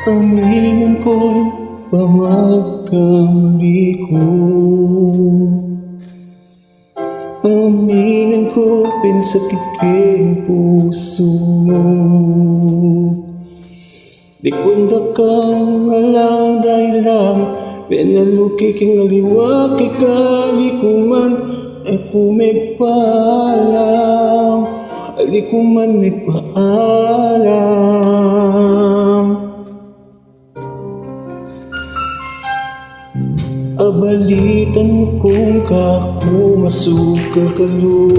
Aminin ko'y pamagkamali ko. Aminin ko pinsakit king puso mo. Di kwenta kang alam dahil lang pinaluki king aliwa kay kalikuman. Ay pumigpaalam, alikuman may paalam. Abalitan kong kako masukal kalo.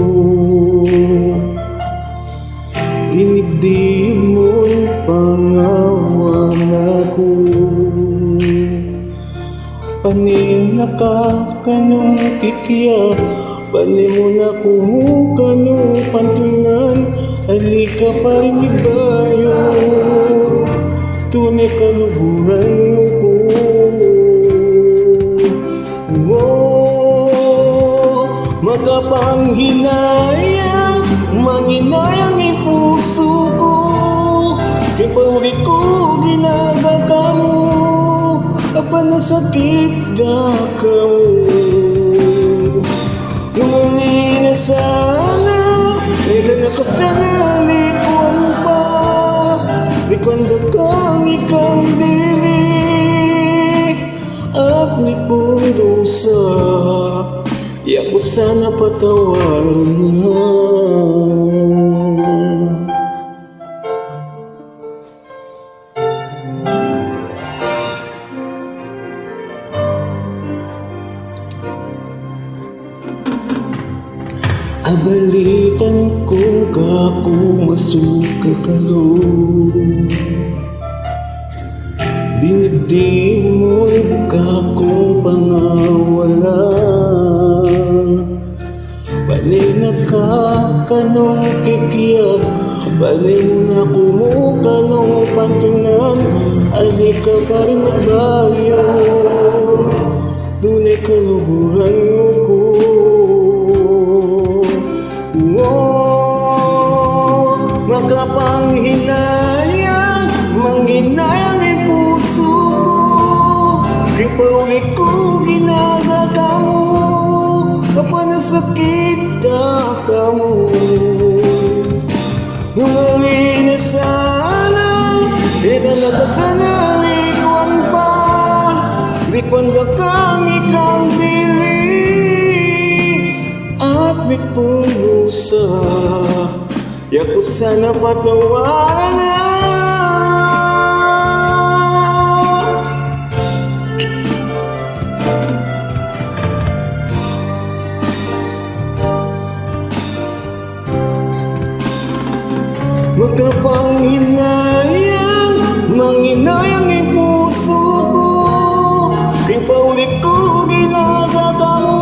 Dinibdib mo'y pangawan ako. Panin nakakanong kikiya, panin mo na kumukanong pantunan. Halika pa rin ibayo, tunay kaluburan mo ko. Magkapanghinayang, manginayang ang puso ko. Kaya pauli ko ginagaga mo, apanasakit ka mo. Lumali na sana, ilan ako sana likuan pa. Likuan ba kang ikang dili at lipong dosa. Iyak ko sana patawaran na. Abalitan kong kako masukal kalo. Dinibdib mo'y kakong pangawala. Panay nakakanong kikiyak, panay na kumukanong pantunan. Alika pa rin magbayo, tunay kaluburan mo ko. Magkapanghinayang, manghinayang ang puso ko. Kaya pauli ko ginagaga mo, kapanasakit ka mo. Lumali na sana, italaga sana likuan pa. Likuan ba kang ikang dili at may pulusa. Iyak ko sana patawaran na. Magkapanghinayang, manghinayang ang puso ko. Kaya pauli ko ginagaga mo,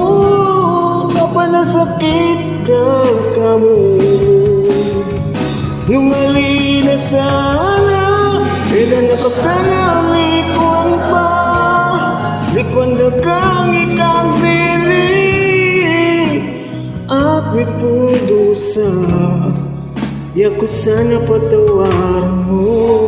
kapanasakit ka mo. Lumali na sana, ilan ako sana likuan pa. Likuan na kang ikang dili at may pudusa. Iyak ko sana patawaran mo.